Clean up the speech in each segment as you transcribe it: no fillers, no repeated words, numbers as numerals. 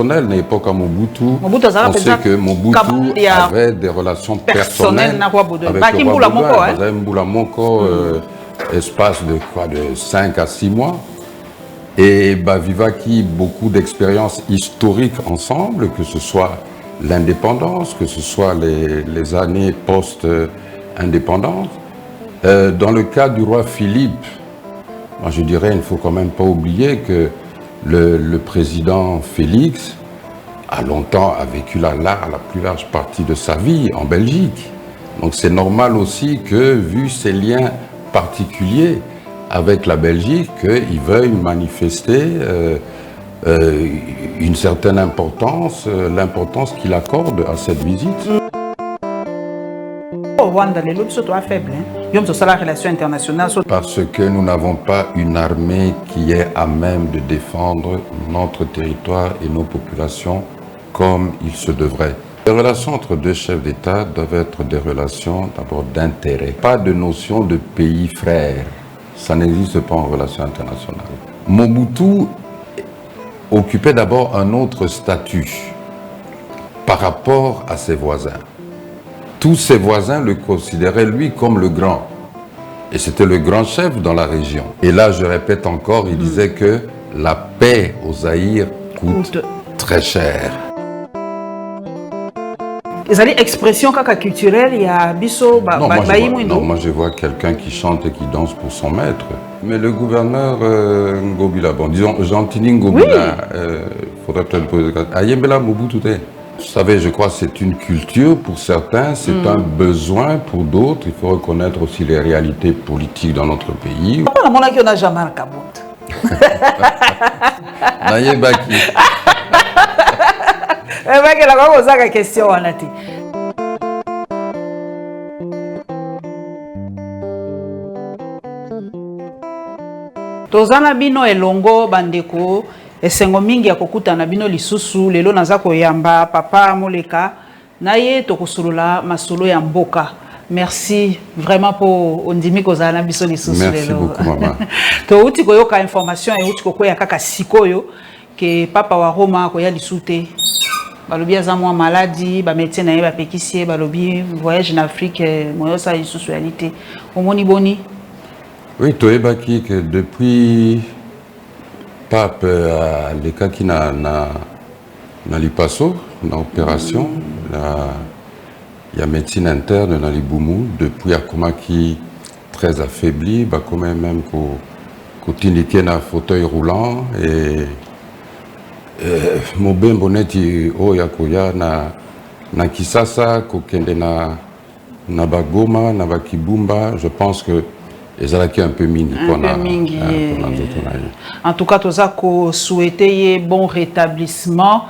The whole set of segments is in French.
personnel, à l'époque à Mobutu, on sait que Mobutu avait des relations personnelles avec le roi Baudouin. Mboula Moko, espace de quoi, de 5 à 6 mois. Et Vivaki, beaucoup d'expériences historiques ensemble, que ce soit l'indépendance, que ce soit les années post-indépendance. Dans le cas du roi Philippe, moi je dirais, il ne faut quand même pas oublier que le président Félix a longtemps vécu la plus large partie de sa vie en Belgique. Donc c'est normal aussi que, vu ses liens particuliers avec la Belgique, qu'il veuille manifester une certaine importance, l'importance qu'il accorde à cette visite. Parce que nous n'avons pas une armée qui est à même de défendre notre territoire et nos populations comme il se devrait. Les relations entre deux chefs d'État doivent être des relations d'abord d'intérêt, pas de notion de pays frère. Ça n'existe pas en relation internationale. Mobutu occupait d'abord un autre statut par rapport à ses voisins. Tous ses voisins le considéraient, lui, comme le grand. Et c'était le grand chef dans la région. Et là, je répète encore, il disait que la paix au Zaïre coûte très cher. Vous avez expression culturelle, il y a biso. Non, moi je vois quelqu'un qui chante et qui danse pour son maître. Mais le gouverneur Ngobila, bon, disons Gentini Ngobila, faudrait peut-être poser la question. Ayembela Mobutu. Vous savez, je crois que c'est une culture pour certains, c'est un besoin pour d'autres. Il faut reconnaître aussi les réalités politiques dans notre pays. On n'a jamais Nayebaki. La question, tozana bino elongo bandeko esengo mingi ya kokuta na bino lisusu lelo naza koyamba papa moleka naye tokosulula masolo ya mboka. Merci vraiment pour ondimi kozala na biso lisusu lelo. Merci beaucoup maman. To uti koyoka information et uti kokoya kaka sikoyo ke papa wa Roma koya lisute. Balobi aza mwa maladie, ba médecin na ye ba pekisie, balobi voyage en Afrique, moyo sa lisusu réalité. Omoni boni. Oui, toyebaki que depuis pape les cas qui na lipaso, na opération, il y a médecine interne dans les boumou depuis akoma qui très affaibli, bah quand même qu'au na fauteuil roulant et Mobembo boneti o yakoya na Kisasa kokende na Bagoma na Bakibumba, je pense que les alaki un peu mingi en tout cas tozako souhaiter bon rétablissement.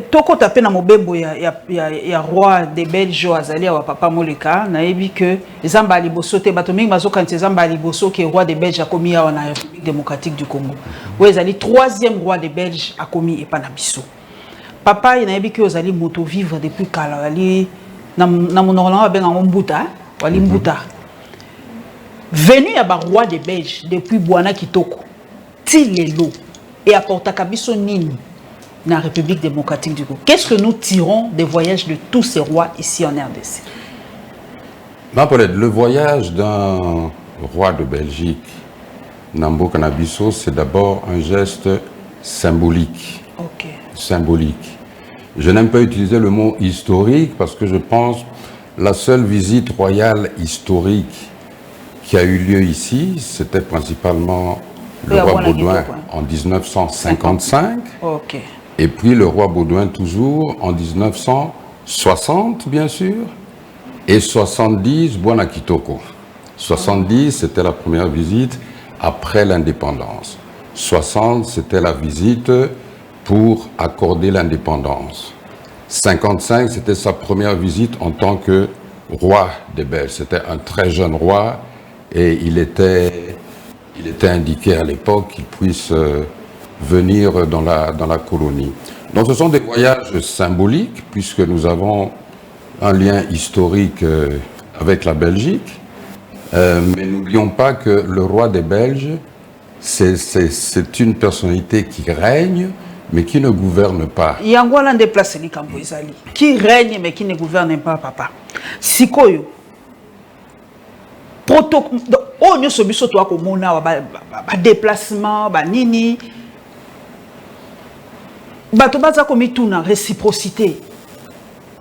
Toko tapé na mobembo ya roi des Belges azali wa papa moleka na yebi que ezamba liboso te bato mingi bazo kanti ezamba liboso que roi des Belges a commis en République démocratique du Congo. Oui, ezali troisième roi des Belges a commis epa na biso. Papa na yebi que ozali moto vivre depuis kala ali na monorona benga mbuta wali mbuta. Venu ya ba roi des Belges depuis Bwana Kitoko tilelo et apporta kabiso nini dans la République démocratique du Congo. Qu'est-ce que nous tirons des voyages de tous ces rois ici en RDC? Le voyage d'un roi de Belgique, Nambo Kanabiso, c'est d'abord un geste symbolique. Okay. Symbolique. Je n'aime pas utiliser le mot historique parce que je pense que la seule visite royale historique qui a eu lieu ici, c'était principalement le roi Baudouin en 1955. Okay. Et puis le roi Baudouin toujours en 1960, bien sûr, et 70, Bwana Kitoko. 70, c'était la première visite après l'indépendance. 60, c'était la visite pour accorder l'indépendance. 55, c'était sa première visite en tant que roi des Belges. C'était un très jeune roi et il était indiqué à l'époque qu'il puisse venir dans la colonie. Donc ce sont des voyages symboliques puisque nous avons un lien historique avec la Belgique. Mais n'oublions pas que le roi des Belges, c'est une personnalité qui règne mais qui ne gouverne pas. Il y a un déplacé qui règne mais qui ne gouverne pas, papa. Sikoyo. Protocole. Oh, nous sommes sur toi comme on a déplacement, nini. Batobaza comme tout na réciprocité.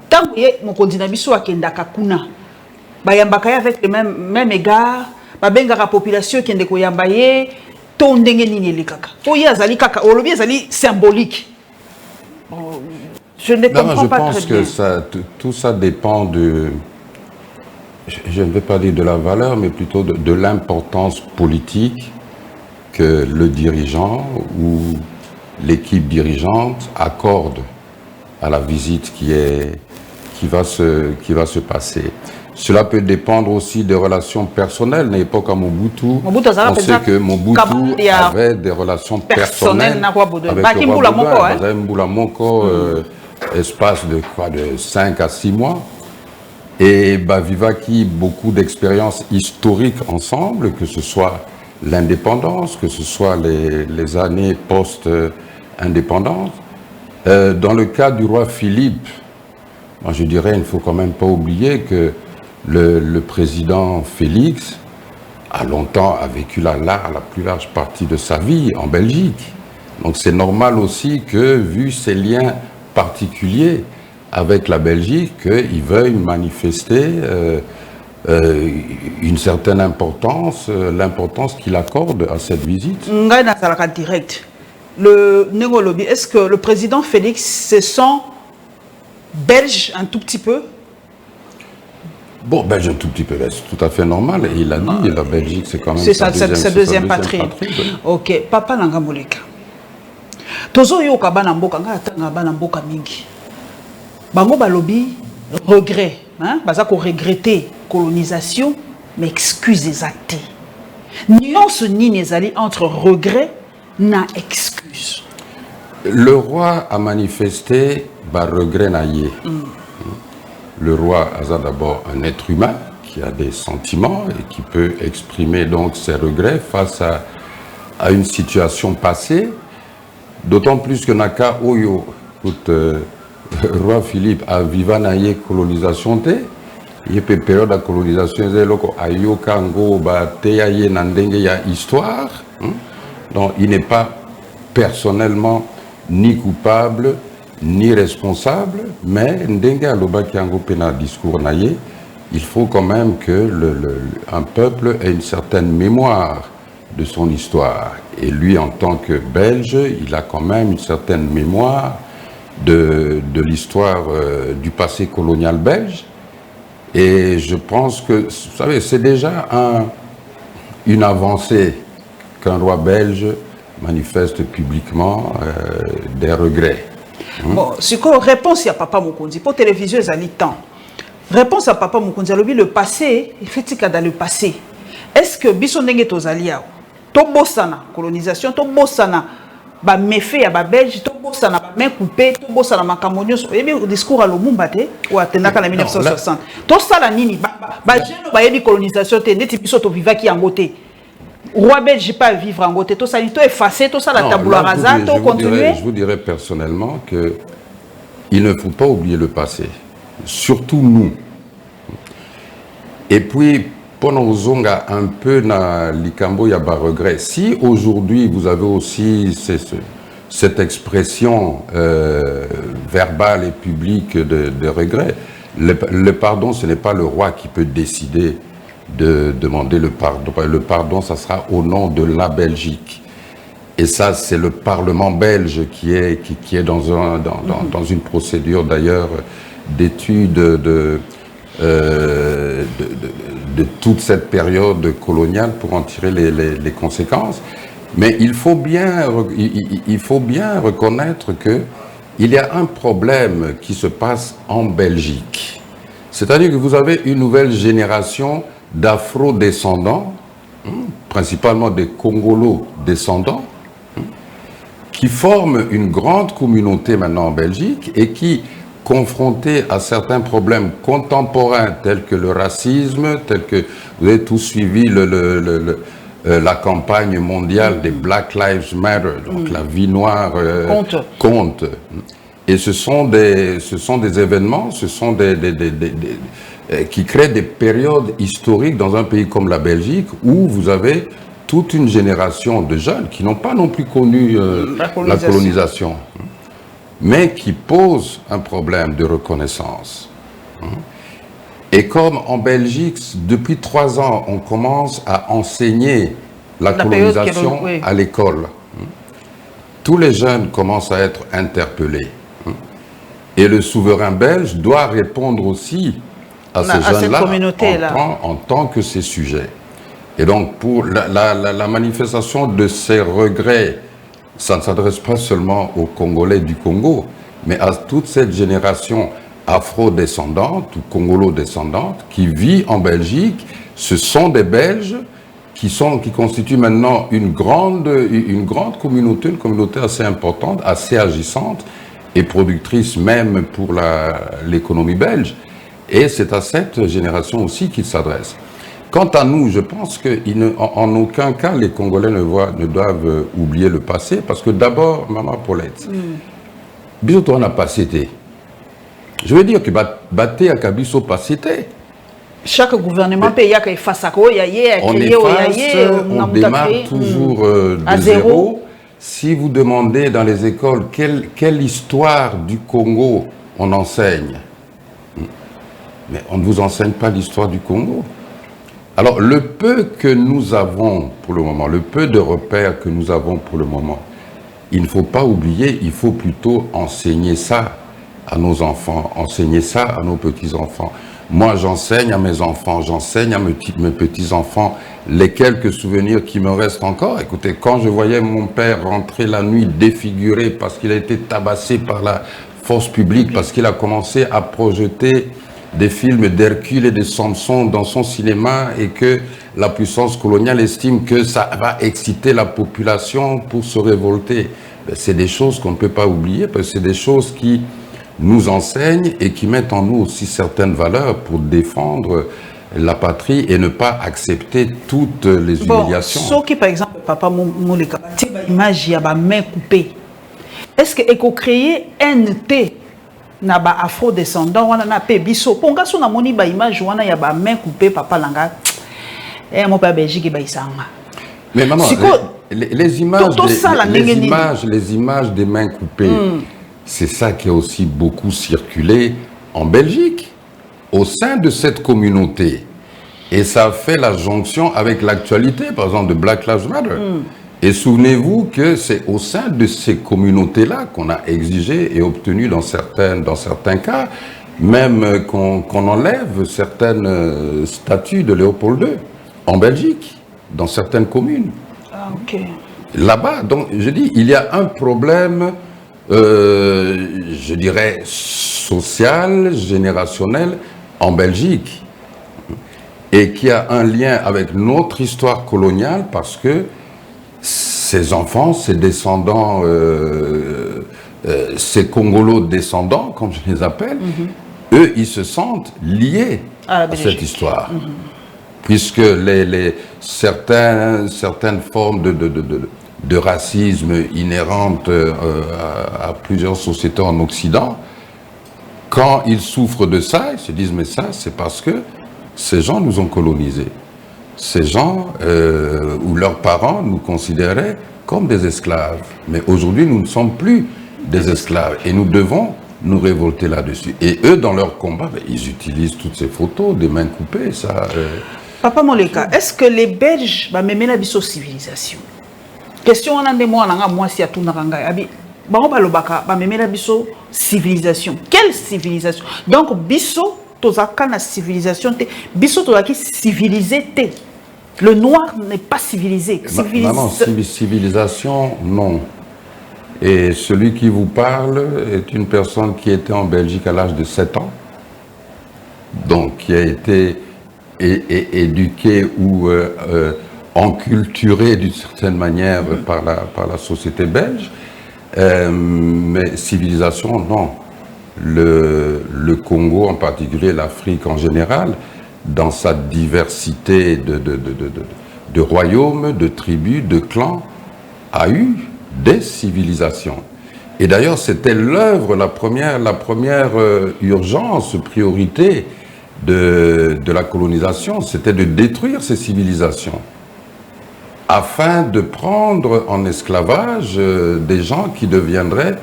Tant que mon condinabiso a kendaka kuna. Bayambaka avec le même égard. Babenga la population qui ndeko yambaye. Tondenge nini likaka. Oye azali kaka. Olobi azali symbolique. Je ne comprends pas très bien. Je pense que tout ça dépend de... Je ne vais pas dire de la valeur, mais plutôt de l'importance politique que le dirigeant ou l'équipe dirigeante accorde à la visite qui va se passer. Cela peut dépendre aussi des relations personnelles. À l'époque à Mobutu, on sait que Mobutu avait des relations personnelles avec le roi Bouddha. Espace de 5 à 6 mois. Et Vivaki, beaucoup d'expériences historiques ensemble, que ce soit l'indépendance, que ce soit les années post-indépendance. Dans le cas du roi Philippe, moi je dirais, il ne faut quand même pas oublier que le président Félix a longtemps vécu la plus large partie de sa vie en Belgique. Donc c'est normal aussi que, vu ses liens particuliers avec la Belgique, qu'il veuille manifester une certaine importance, l'importance qu'il accorde à cette visite. Direct. Est-ce que le président Félix se sent belge un tout petit peu? Bon, belge un tout petit peu, c'est tout à fait normal. Il a dit, la Belgique, c'est quand même sa deuxième patrie. Ok, papa Nangamoleka. Tozo yo kabana mboka nga bana mboka mingi. Bango balobi regret, hein, baza ko regretter colonisation, mais excuse les actes. Nuance ni nezali entre regret na excuse. Le roi a manifesté regret naïe. Le roi a d'abord un être humain qui a des sentiments et qui peut exprimer donc ses regrets face à une situation passée. D'autant plus que Naka Oyo, roi Philippe a viva naïe colonisation te. Il y a une période de colonisation, il y a histoire. Donc il n'est pas personnellement ni coupable ni responsable, mais il faut quand même que un peuple ait une certaine mémoire de son histoire. Et lui, en tant que Belge, il a quand même une certaine mémoire de l'histoire du passé colonial belge. Et je pense que, vous savez, c'est déjà une avancée qu'un roi belge manifeste publiquement des regrets. Bon, c'est quoi réponse à Papa Mukonzi pour télévision ils ont temps. Réponse à Papa Mukonzi, le passé, il fait que dans le passé. Est-ce que bisondenge tozalia to bossana colonisation to bossana ba méfait ya ba belge to bossana ba main coupée to bossana makamonyo et bien discours à Lumumba te ou atendaka na 1960. To sala nini ba jeune ba yebi colonisation te neti biso to vivaki yango te. Roi belge pas vivre en côté, tout ça, tout effacé, tout ça, la tabula rasa, tout continuer. Je vous dirais personnellement qu'il ne faut pas oublier le passé, surtout nous. Et puis, pendant Zonga, un peu na Likambo Yaba regret. Si aujourd'hui vous avez aussi cette expression verbale et publique de regret, le pardon, ce n'est pas le roi qui peut décider de demander le pardon. Le pardon, ça sera au nom de la Belgique. Et ça, c'est le Parlement belge qui est dans une procédure d'ailleurs d'étude de toute cette période coloniale pour en tirer les conséquences. Mais il faut bien reconnaître qu'il y a un problème qui se passe en Belgique. C'est-à-dire que vous avez une nouvelle génération d'afro-descendants, principalement des Congolo-descendants, qui forment une grande communauté maintenant en Belgique et qui, confrontés à certains problèmes contemporains tels que le racisme, tels que vous avez tous suivi la campagne mondiale des Black Lives Matter, donc la vie noire compte. Et ce sont des événements, qui créent des périodes historiques dans un pays comme la Belgique où vous avez toute une génération de jeunes qui n'ont pas non plus connu la colonisation, mais qui posent un problème de reconnaissance. Et comme en Belgique, depuis 3 ans, on commence à enseigner la colonisation à l'école, tous les jeunes commencent à être interpellés. Et le souverain belge doit répondre aussi à ces jeunes-là en tant que ces sujets. Et donc, pour la manifestation de ces regrets, ça ne s'adresse pas seulement aux Congolais du Congo, mais à toute cette génération afro-descendante ou congolo-descendante qui vit en Belgique. Ce sont des Belges qui constituent maintenant une grande communauté, une communauté assez importante, assez agissante et productrice même pour l'économie belge. Et c'est à cette génération aussi qu'il s'adresse. Quant à nous, je pense qu'en aucun cas, les Congolais ne doivent oublier le passé, parce que d'abord, Maman Paulette, biso on n'a pas cité. Je veux dire que Baté a Kabiso pas cité. Chaque gouvernement paye à face à quoi on démarre toujours de zéro. Si vous demandez dans les écoles quelle histoire du Congo on enseigne, mais on ne vous enseigne pas l'histoire du Congo. Alors, le peu que nous avons pour le moment, le peu de repères que nous avons pour le moment, il ne faut pas oublier, il faut plutôt enseigner ça à nos enfants, enseigner ça à nos petits-enfants. Moi, j'enseigne à mes enfants, j'enseigne à mes petits-enfants les quelques souvenirs qui me restent encore. Écoutez, quand je voyais mon père rentrer la nuit défiguré parce qu'il a été tabassé par la force publique, parce qu'il a commencé à projeter des films d'Hercule et de Samson dans son cinéma et que la puissance coloniale estime que ça va exciter la population pour se révolter. C'est des choses qu'on ne peut pas oublier parce que c'est des choses qui nous enseignent et qui mettent en nous aussi certaines valeurs pour défendre la patrie et ne pas accepter toutes les humiliations. Ce qui, par exemple, Papa Moleka, image, il y a ma main coupée. Est-ce que éco créer NT na ba afro-descendant wana na pe biso ponga so na moni ba image wana ya ba main coupée papa langa mon père Belgique ba isanga. Mais maman, les images des mains coupées, c'est ça qui a aussi beaucoup circulé en Belgique, au sein de cette communauté. Et ça fait la jonction avec l'actualité, par exemple, de Black Lives Matter. Et souvenez-vous que c'est au sein de ces communautés-là qu'on a exigé et obtenu dans certains cas, même qu'on enlève certaines statues de Léopold II en Belgique, dans certaines communes. Ah, ok. Là-bas, donc je dis, il y a un problème, je dirais, social, générationnel en Belgique, et qui a un lien avec notre histoire coloniale parce que ces enfants, ces descendants, ces Congolo-descendants, comme je les appelle, eux, ils se sentent liés à cette histoire. Puisque certaines formes de racisme inhérentes à plusieurs sociétés en Occident, quand ils souffrent de ça, ils se disent, mais ça, c'est parce que ces gens nous ont colonisés. Ces gens, ou leurs parents, nous considéraient comme des esclaves. Mais aujourd'hui, nous ne sommes plus des esclaves. Et nous devons nous révolter là-dessus. Et eux, dans leur combat, ils utilisent toutes ces photos, des mains coupées. Ça, Papa Moleka, est-ce que les Belges m'amènent la civilisation? Question on a des mots, moi, si à tout civilisation. Quelle civilisation? Donc, biso, la civilisation, biso, qui civilisé. Le noir n'est pas civilisé. Maman, civilisation, non. Et celui qui vous parle est une personne qui était en Belgique à l'âge de 7 ans. Donc, qui a été éduqué ou enculturé d'une certaine manière par la société belge. Mais civilisation, non. Le Congo en particulier, l'Afrique en général, dans sa diversité de royaumes, de tribus, de clans, a eu des civilisations. Et d'ailleurs, c'était l'œuvre, la première urgence, priorité de la colonisation, c'était de détruire ces civilisations afin de prendre en esclavage des gens qui deviendraient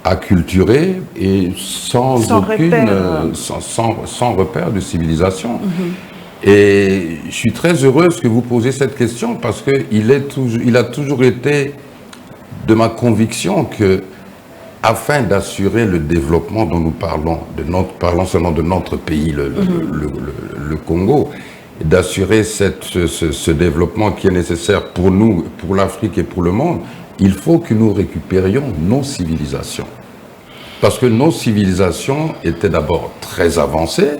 acculturés et sans repère de civilisation. Et je suis très heureuse que vous posiez cette question parce qu'il a toujours été de ma conviction que, afin d'assurer le développement dont nous parlons, parlons seulement de notre pays, le Congo, d'assurer ce développement qui est nécessaire pour nous, pour l'Afrique et pour le monde, il faut que nous récupérions nos civilisations. Parce que nos civilisations étaient d'abord très avancées,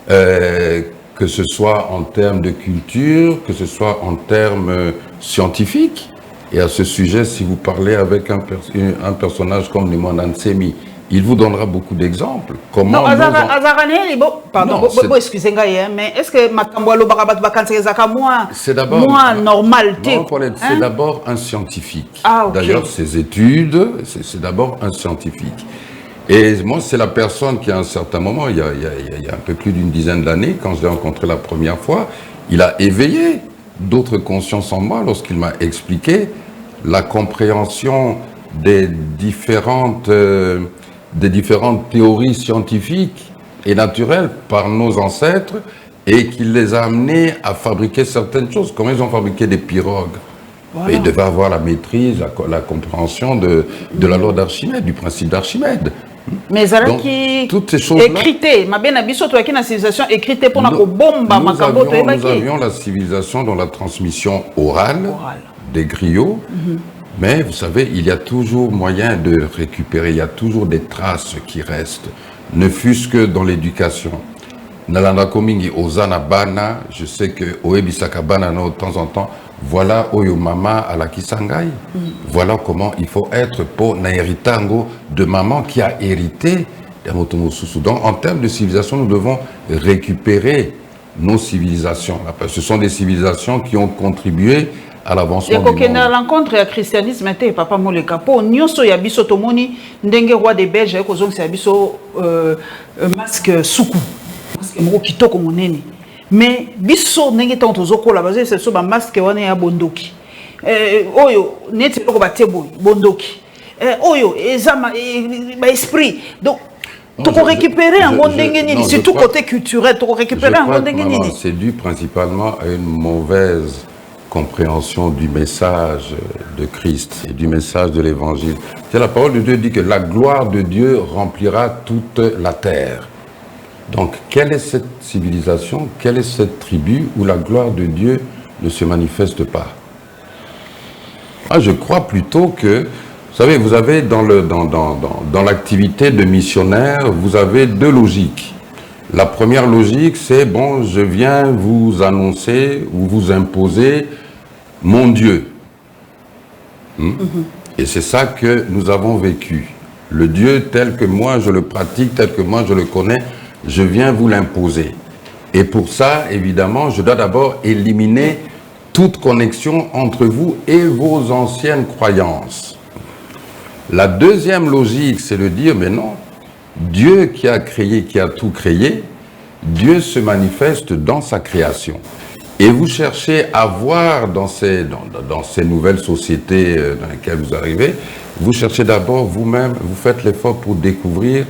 que ce soit en termes de culture, que ce soit en termes scientifiques. Et à ce sujet, si vous parlez avec un personnage comme Limon Ansemi, il vous donnera beaucoup d'exemples. Comment pardon, excusez-moi, mais est-ce que c'est moins normal? C'est d'abord un scientifique. Okay. D'ailleurs, ses études, c'est d'abord un scientifique. Et moi, c'est la personne qui, à un certain moment, il y a un peu plus d'une dizaine d'années, quand je l'ai rencontré la première fois, il a éveillé d'autres consciences en moi lorsqu'il m'a expliqué la compréhension des différentes théories scientifiques et naturelles par nos ancêtres et qu'il les a amenés à fabriquer certaines choses. Comment ils ont fabriqué des pirogues? Voilà. Et ils devaient avoir la maîtrise, la compréhension de la loi d'Archimède, du principe d'Archimède. Mais donc, toutes ces choses-là... Nous avions la civilisation dans la transmission orale. Des griots, mais vous savez, il y a toujours moyen de récupérer, il y a toujours des traces qui restent, ne fût-ce que dans l'éducation. Nalanda Komingi, Ozana Bana, je sais que Oebisaka Bana, de temps en temps, voilà Oyo Mama à la Kisangai. Voilà comment il faut être pour Naeritango de maman qui a hérité d'Amotomosusu. Donc, en termes de civilisation, nous devons récupérer nos civilisations. Ce sont des civilisations qui ont contribué à l'avancement du monde. L'encontre du christianisme était papa moleka po nyoso ya biso tomoni ndenge roi des Belges ko zonga biso masque suku masque moko kitoko monene mais biso ndenge tanto zokola baze ce so ba masque wana ya bondoki oyo neti loko batebo bondoki oyo ezama ba esprit donc tu peux récupérer un bon ndenge surtout côté culturel tu peux récupérer un bon ndenge c'est dû principalement à une mauvaise compréhension du message de Christ et du message de l'Évangile. C'est la parole de Dieu dit que la gloire de Dieu remplira toute la terre. Donc, quelle est cette civilisation, quelle est cette tribu où la gloire de Dieu ne se manifeste pas? Je crois plutôt que, vous savez, vous avez dans l'activité de missionnaire, vous avez deux logiques. La première logique, c'est, bon, je viens vous annoncer ou vous imposer mon Dieu. Et c'est ça que nous avons vécu. Le Dieu tel que moi je le pratique, tel que moi je le connais, je viens vous l'imposer. Et pour ça, évidemment, je dois d'abord éliminer toute connexion entre vous et vos anciennes croyances. La deuxième logique, c'est de dire, mais non, Dieu qui a créé, qui a tout créé, Dieu se manifeste dans sa création. Et vous cherchez à voir dans ces nouvelles sociétés dans lesquelles vous arrivez, vous cherchez d'abord vous-même, vous faites l'effort pour découvrir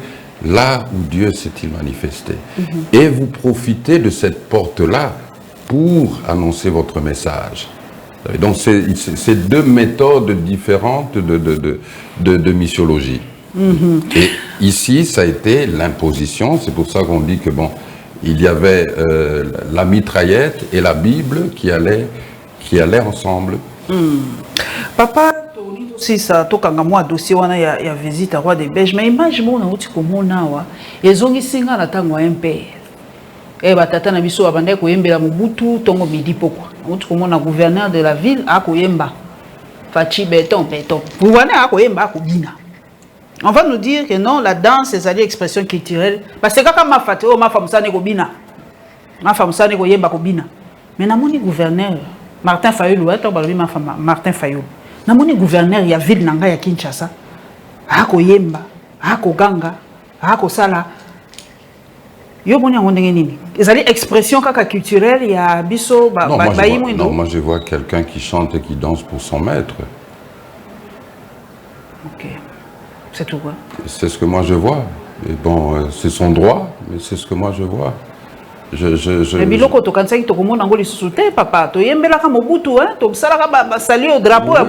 là où Dieu s'est-il manifesté. Et vous profitez de cette porte-là pour annoncer votre message. Donc c'est deux méthodes différentes de missiologie. Et ici, ça a été l'imposition. C'est pour ça qu'on dit que bon, il y avait la mitraillette et la Bible qui allaient ensemble. Papa, si ça tokanga moi dossier wana ya visite à roi des Belges, mais image mona uti komona wa ezongi singa na tango MP. Batata na biso abandai koyembela Mobutu tongo midi pokwa. Uti komona gouverneur de la ville akoyemba. Fachi béton. Vous voyez akoyemba akobina. On va nous dire que non, la danse, c'est une expression culturelle. Parce que quand ma femme ça n'est pas bina. Ma femme ça n'est pas yemba kobina. Mais na moni gouverneur Martin Fayulu Martin Fayulu. Na moni gouverneur ya ville nanga ya Kinshasa. Hako yemba, hako ganga, hako sala. Yo boni yango ndenge nini? Ezali expression kaka culturelle ya biso non, moi je vois quelqu'un qui chante et qui danse pour son maître. OK. C'est tout quoi? C'est ce que moi je vois. Et bon, c'est son droit, mais c'est ce que moi je vois. Mais biloko to kanisa ki to komona ngo lisusu te papa to yembelaka Mobutu hein to salaka ba sali au drapeau ya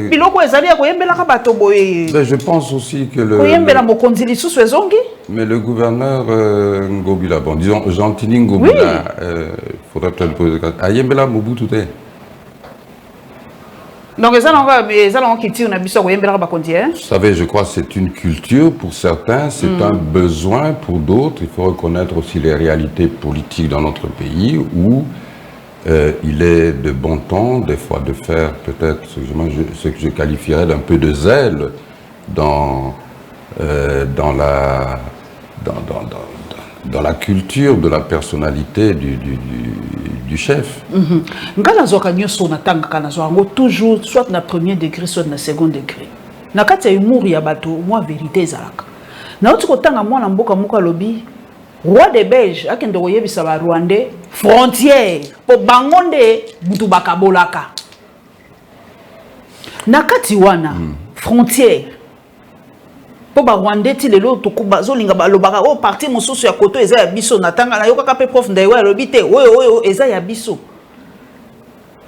biloko ezali ya ko yembelaka bato boye. Je pense aussi que le yembela mokonzi lisusu ezongi. Mais le gouverneur Ngobila, bon disons Gentili Ngobila, faudrait peut-être poser a yembela Mobutu te. Donc, vous savez, je crois que c'est une culture pour certains, c'est un besoin pour d'autres. Il faut reconnaître aussi les réalités politiques dans notre pays où il est de bon ton, des fois, de faire peut-être ce que je qualifierais d'un peu de zèle dans la culture de la personnalité du chef. Toujours, soit na premier degré, soit na second degré. Na kati ya humour ya bato, moi vérité ezalaka. Na oti kotanga mwana mboka muka lobi, roi des Belges, akende koyebisa ba Rwandais, frontière, po bangonde butu bakabolaka. Na kati wana, frontière, po ba Rwandais ti lelo tokuba zolinga ba lobaka o parti mosusu ya koto eza ya biso natanga na yoka pe prof ndaiwa lobite oyo eza ya biso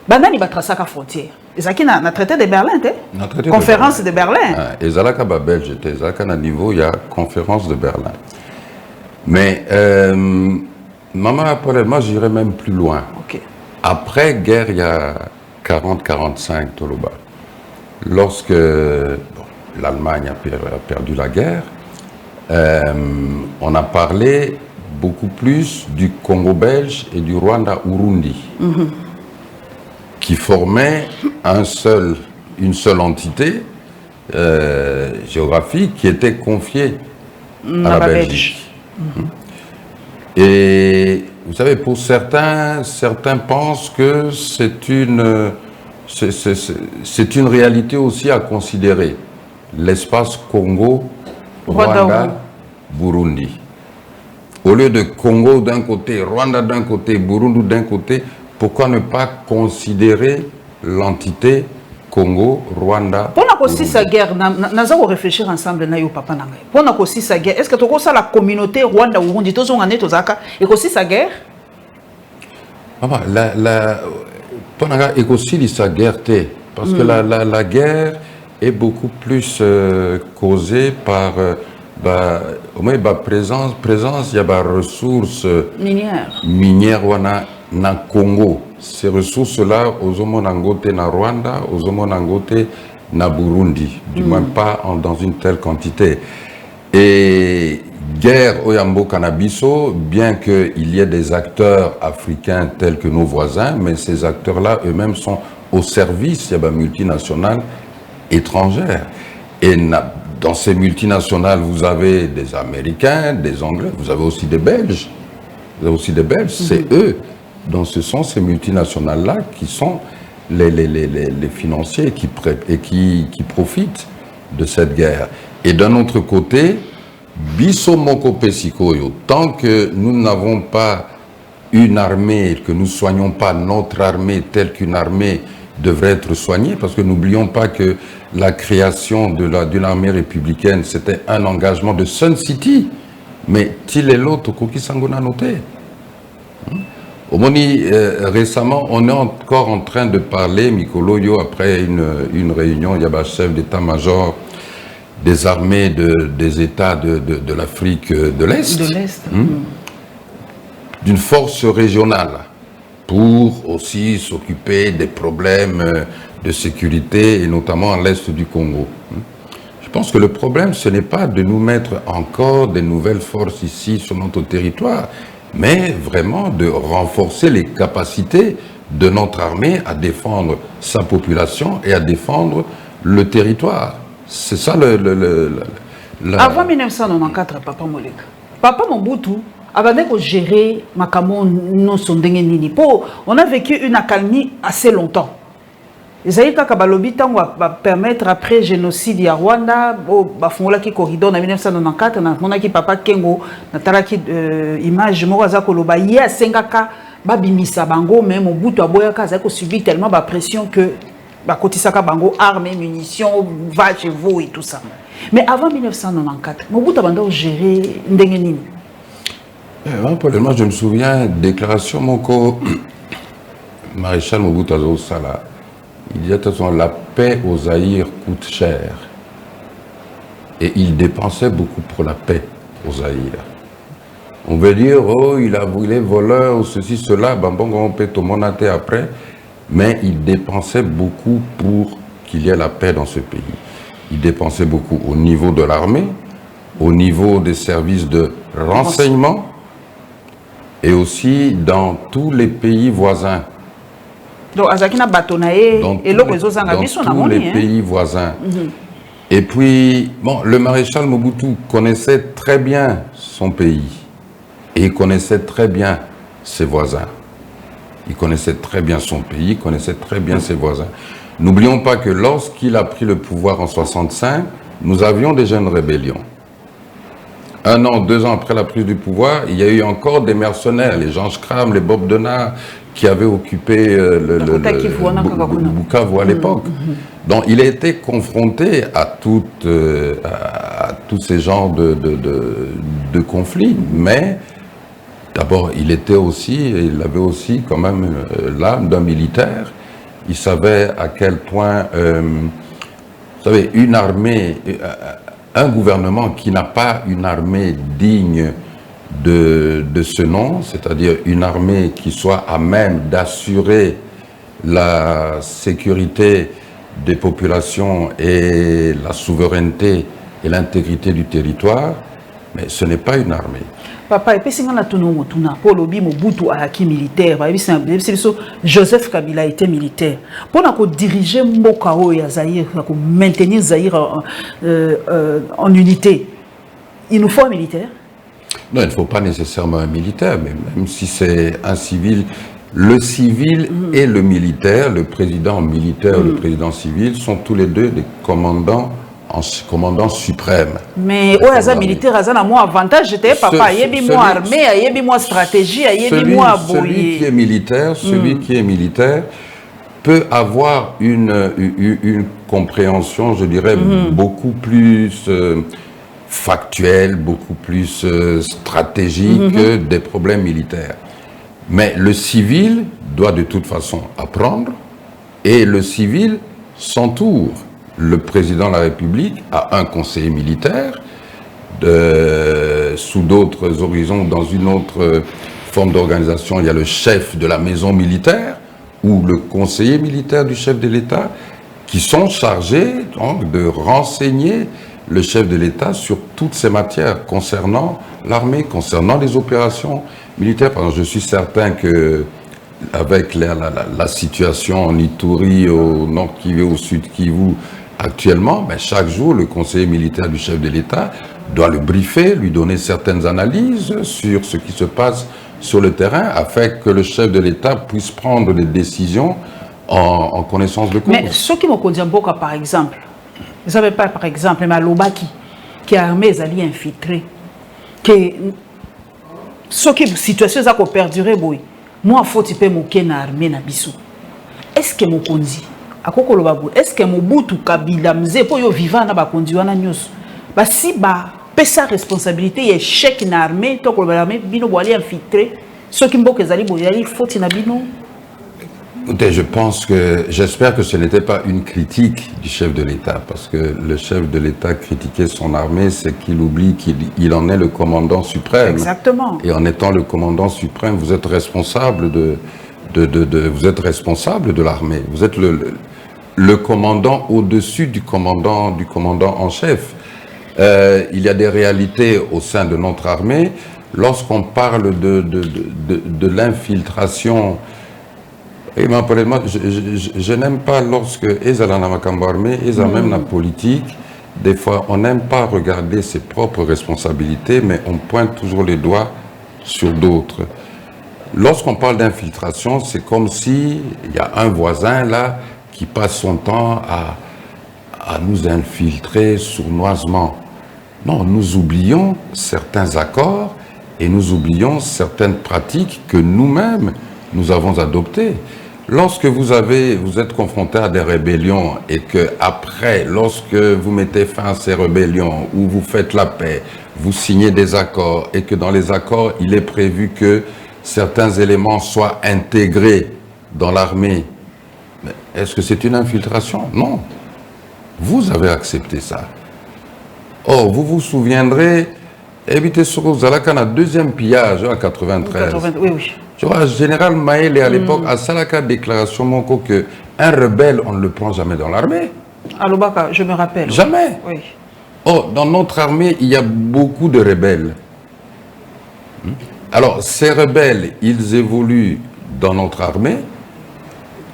banani ba tracaka frontière ezaki na traité de Berlin te conférence de Berlin ezalaka ba belge te ezalaka na niveau ya conférence de Berlin mais maman Paul moi j'irais même plus loin. OK. Après guerre il y a 40-45 Toloba lorsque l'Allemagne a perdu la guerre, on a parlé beaucoup plus du Congo belge et du Rwanda-Urundi, qui formaient une seule entité géographique qui était confiée à la Belgique. Et vous savez, pour certains pensent que c'est une réalité aussi à considérer. L'espace Congo, Rwanda, Burundi. Au lieu de Congo d'un côté, Rwanda d'un côté, Burundi d'un côté, pourquoi ne pas considérer l'entité Congo, Rwanda, Burundi? Pour la guerre, nous allons réfléchir ensemble. Pour la guerre, est-ce que tu as la communauté Rwanda, Burundi, tous ont gagné et aussi sa guerre? Pour la guerre, parce que la guerre est beaucoup plus causée par présence il y a des ressources minières na Congo. Ces ressources-là, aux Omonangote na Rwanda, aux Omonangote na Burundi, du moins pas dans une telle quantité. Et guerre Oyambo Canabiso, bien qu'il y ait des acteurs africains tels que nos voisins, mais ces acteurs-là eux-mêmes sont au service des multinationales étrangères. Et dans ces multinationales, vous avez des Américains, des Anglais, vous avez aussi des Belges. Vous avez aussi des Belges, c'est eux. Donc ce sont ces multinationales-là qui sont les financiers qui profitent de cette guerre. Et d'un autre côté, Biso Moko Pesikoyo, tant que nous n'avons pas une armée, que nous ne soignons pas notre armée telle qu'une armée devrait être soignée, parce que n'oublions pas que la création d'une armée républicaine, c'était un engagement de Sun City, mais il est l'autre qui s'en a noté. Récemment, on est encore en train de parler, Mikoloyo, après une réunion, il y a le chef d'état-major des armées des États de l'Afrique de l'Est, d'une force régionale, pour aussi s'occuper des problèmes de sécurité, et notamment à l'est du Congo. Je pense que le problème, ce n'est pas de nous mettre encore des nouvelles forces ici sur notre territoire, mais vraiment de renforcer les capacités de notre armée à défendre sa population et à défendre le territoire. C'est ça Avant 1994, Papa Moleka, Papa Mobutu avant de gérer Makamo non sondengeni. On a vécu une accalmie assez longtemps. Zaïka Kabalobi va permettre après génocide à Rwanda, bafungola ki corridor en 1994 na mona ki papa Kengo na talaki image moraza koloba ya sengaka babimisa bango même Mobutu aboyaka za ko subir tellement ba pression que ba kotisaka bango armes, munitions, vaches, chevaux et tout ça. Mais avant 1994, Mobutu abanda gérer ndengeni. Moi je me souviens déclaration moko maréchal Mobutu Azo Sala. Il disait de toute façon, la paix au Zaïre coûte cher. Et il dépensait beaucoup pour la paix au Zaïre. On veut dire, oh, il est voleur, ou ceci, cela, on peut tout monater après. Mais il dépensait beaucoup pour qu'il y ait la paix dans ce pays. Il dépensait beaucoup au niveau de l'armée, au niveau des services de renseignement, et aussi dans tous les pays voisins. Donc, dans tous les pays voisins. Et puis, bon, le maréchal Mobutu connaissait très bien son pays. Et il connaissait très bien ses voisins. Il connaissait très bien son pays, il connaissait très bien ses voisins. N'oublions pas que lorsqu'il a pris le pouvoir en 1965, nous avions déjà une rébellion. 1 an, 2 ans après la prise du pouvoir, il y a eu encore des mercenaires, les Jean Schram, les Bob Denard, qui avaient occupé le Bukavu à l'époque. Donc il a été confronté à tous ces genres de conflits, mais d'abord il avait aussi quand même l'âme d'un militaire. Il savait à quel point, vous savez, une armée, un gouvernement qui n'a pas une armée digne de ce nom, c'est-à-dire une armée qui soit à même d'assurer la sécurité des populations et la souveraineté et l'intégrité du territoire, mais ce n'est pas une armée. Papa, et puis si on a tout pour le Mobutu Araki militaire, Joseph Kabila était militaire. Pour diriger Mokao et Zaïre, pour maintenir Zaïre en unité, il nous faut un militaire? Non, il ne faut pas nécessairement un militaire, mais même si c'est un civil, le civil et le militaire, le président militaire, le président civil, sont tous les deux des commandants suprêmes. Mais au hasard militaire, il a moins avantage, j'étais papa, il y a moins armée, il y a moins stratégie, il y a moins celui qui est militaire peut avoir une compréhension, je dirais, beaucoup plus factuelle, beaucoup plus stratégique que des problèmes militaires. Mais le civil doit de toute façon apprendre, et le civil s'entoure. Le président de la République a un conseiller militaire, sous d'autres horizons, dans une autre forme d'organisation, il y a le chef de la maison militaire ou le conseiller militaire du chef de l'État qui sont chargés donc, de renseigner le chef de l'État sur toutes ces matières concernant l'armée, concernant les opérations militaires. Par exemple, je suis certain que avec la situation en Ituri, au nord Kivu, au sud Kivu, actuellement, chaque jour, le conseiller militaire du chef de l'État doit le briefer, lui donner certaines analyses sur ce qui se passe sur le terrain, afin que le chef de l'État puisse prendre des décisions en connaissance de cause. Mais ce qui me dit beaucoup, par exemple, vous savez pas, par exemple, mais Lobaki, qui a armé les alliés infiltrés, que ce qui situation ça peut perdurer, moi, faut que je me armée na biso. Est-ce que mon kondi est-ce que Mobutu Kabila mze po yo vivant na ba kondi wana nyos ba si ba pesa responsabilité et chèque na armée to ko l'armée bino bo ali infiltrer ceux qui mboke zali bo yali faut na bino. Écoutez, j'espère que ce n'était pas une critique du chef de l'État, parce que le chef de l'État critiquait son armée, c'est qu'il oublie qu'il en est le commandant suprême. Exactement. Et en étant le commandant suprême, vous êtes responsable vous êtes responsable de l'armée. Vous êtes le commandant au-dessus du commandant en chef. Il y a des réalités au sein de notre armée. Lorsqu'on parle de l'infiltration, je n'aime pas lorsque Ezalana Makambo armée, même la politique, des fois on n'aime pas regarder ses propres responsabilités, mais on pointe toujours les doigts sur d'autres. Lorsqu'on parle d'infiltration, c'est comme s'il y a un voisin là qui passe son temps à nous infiltrer sournoisement. Non, nous oublions certains accords et nous oublions certaines pratiques que nous-mêmes, nous avons adoptées. Lorsque vous êtes confronté à des rébellions et que après, lorsque vous mettez fin à ces rébellions ou vous faites la paix, vous signez des accords et que dans les accords, il est prévu que certains éléments soient intégrés dans l'armée, est-ce que c'est une infiltration? Non. Vous avez accepté ça. Or, vous vous souviendrez, évitez sur Zalaka, deuxième pillage en 93. Oui. Tu vois, Général Maël, à l'époque, à Salaka, déclaration Monko qu'un rebelle, on ne le prend jamais dans l'armée. À Lubaka, je me rappelle. Jamais. Oui. Or, dans notre armée, il y a beaucoup de rebelles. Alors, ces rebelles, ils évoluent dans notre armée.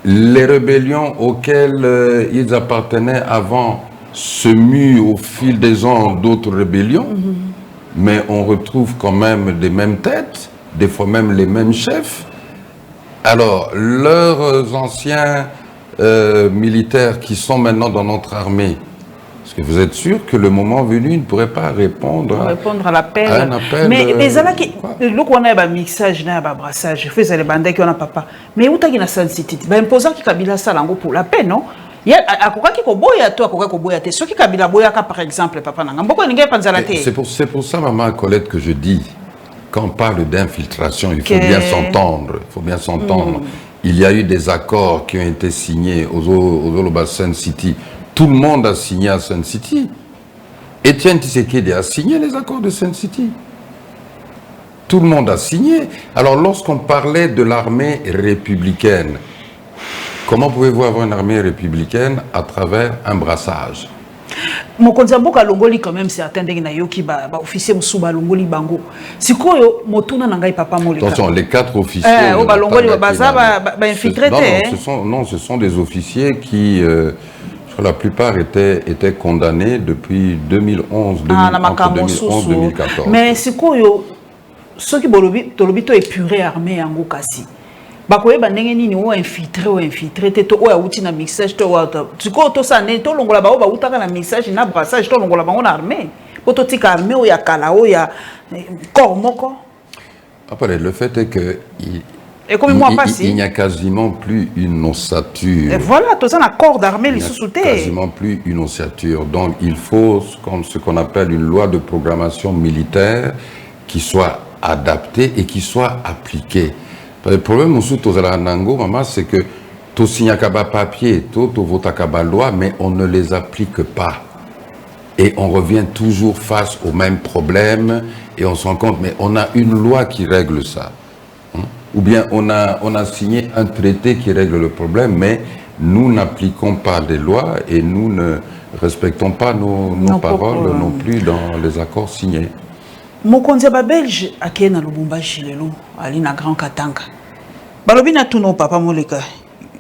Les rébellions auxquelles ils appartenaient avant se muent au fil des ans d'autres rébellions, mais on retrouve quand même des mêmes têtes, des fois même les mêmes chefs. Alors, leurs anciens militaires qui sont maintenant dans notre armée, est-ce que vous êtes sûr que le moment venu, ils ne pourraient pas répondre à l'appel? Un appel. Mais le qu'on a un mixage, un brassage, je fais les bandits qui ont un papa. Mais où t'as une sensibilité? Ben imposant qui Kabila Salango pour la paix, non? Il y a à qui koboya toi, à koboya te. Ceux qui Kabila Boyaka par exemple, papa nanga. Beaucoup n'ingé pas zalaté. C'est pour ça, maman Colette, que je dis, quand on parle d'infiltration, il faut bien s'entendre. Il faut bien s'entendre. Il y a eu des accords qui ont été signés aux Oloba Sun City. Tout le monde a signé à Sun City. Étienne Tshisekedi a signé les accords de Sun City. Tout le monde a signé. Alors, lorsqu'on parlait de l'armée républicaine, comment pouvez-vous avoir une armée républicaine à travers un brassage? Mokonzamboka longoli quand même certains ndenge na yoki ba officier musuba longoli bango. Sikoyo motuna nangai papa moleka. Attention, les 4 officiers ba longoli baza ba infiltré. Non, ce sont des officiers qui la plupart étaient condamnés depuis 2011, 2011-2014. Mais sikoyo ceux qui bolobi to épuré armée yango kasi. Bakoye bandenge nini o infiltré te to o auti na mixage to water. Sikoyo to sané to longola ba o ba utaka na mixage na brassage to longola bango na armée. Poto tika armée o ya kala o ya corps moko. Après le fait est que il n'y a quasiment plus une ossature. Et voilà, tout ça, un corps d'armée, les sous-soutés. Quasiment plus une ossature. Donc, il faut ce qu'on appelle une loi de programmation militaire qui soit adaptée et qui soit appliquée. Le problème aussi, maman, c'est que tout signe papier, tout vote loi, mais on ne les applique pas. Et on revient toujours face aux mêmes problèmes et on se rend compte, mais on a une loi qui règle ça. Ou bien on a signé un traité qui règle le problème, mais nous n'appliquons pas les lois et nous ne respectons pas nos paroles non plus dans les accords signés. Mokonzi ba Belge akeye na Lubumbashi lelo ali na Grand Katanga. Balobi na tuno papa moleka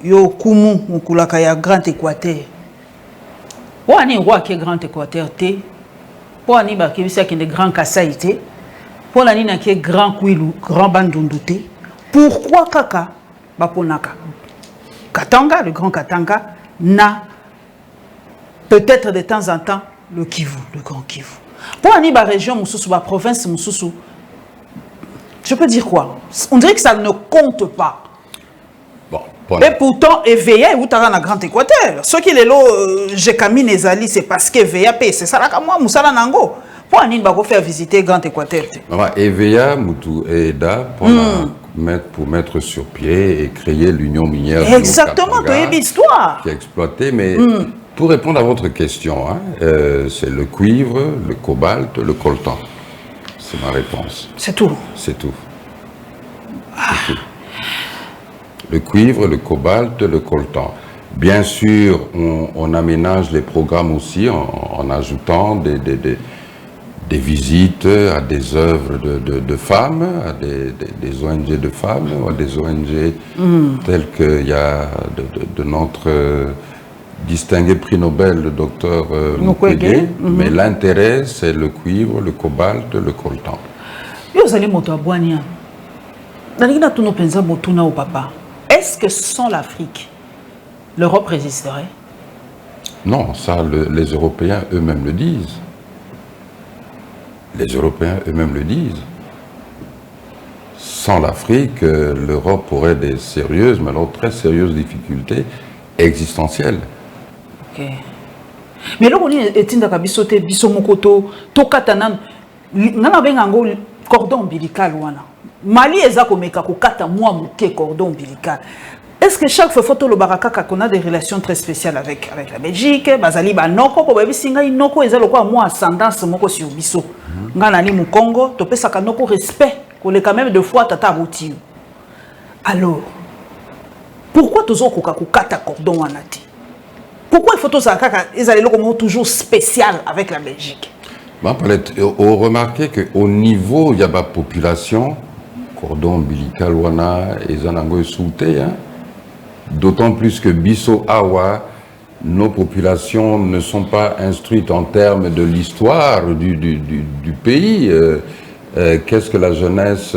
yo kumu mukulaka ya Grand Équateur. Wani roi ke Grand Équateur te. Wani ba kebisa ke Grand Kasai te. Pour nini na ke Grand Kwilu, Grand Bandundu te. Pourquoi Kaka Baponaka Katanga, le Grand Katanga, n'a peut-être de temps en temps le Kivu, le Grand Kivu. Pour la région, la province, je peux dire quoi? On dirait que ça ne compte pas. Bon, et pourtant, EVA est où tu as un Grand Équateur. Ce qui est là, j'ai camine les alliés, c'est parce que EVA, c'est ça là, moi, Moussala Nango. Pour aller faire visiter Grand Équateur. EVA, Moutou et Eda, pour mettre sur pied et créer l'union minière. Exactement, tu as une histoire. Qui est exploitée, mais pour répondre à votre question, c'est le cuivre, le cobalt, le coltan. C'est ma réponse. C'est tout. C'est tout. C'est tout. Le cuivre, le cobalt, le coltan. Bien sûr, on aménage les programmes aussi en ajoutant des visites à des œuvres de femmes, à des ONG de femmes, ou à des ONG telles qu'il y a de notre distingué prix Nobel, le docteur Mukwege. Mais l'intérêt, c'est le cuivre, le cobalt, le coltan. Vous allez moto à Boania. Dans les cas, nous pensons au papa. Est-ce que sans l'Afrique, l'Europe résisterait? Non, ça, les Européens eux-mêmes le disent. Les Européens eux-mêmes le disent. Sans l'Afrique, l'Europe aurait des sérieuses, mais alors très sérieuses difficultés existentielles. Ok. Mais là, on est dans le bisomokoto, tokatanan, nana bengango cordon ombilical wana. Mali eza komeka kokata moi muke cordon ombilical. Est-ce que chaque fois photo le baraka qu'on a des relations très spéciales avec la Belgique, bazali ba noko ko babi singa inoko eza lokwa moi ascendance moko sur biso. Ngana ni mu Congo, to pesa kanoko respect, ko le quand même deux fois tata routi. Alors, pourquoi toujours kokata cordon wana ti? Pourquoi il faut toujours spécial avec la Belgique? On remarque qu'au niveau de la population, cordon ombilical wana et zanango souté, d'autant plus que Bisso Awa, nos populations ne sont pas instruites en termes de l'histoire du pays. Qu'est-ce que la jeunesse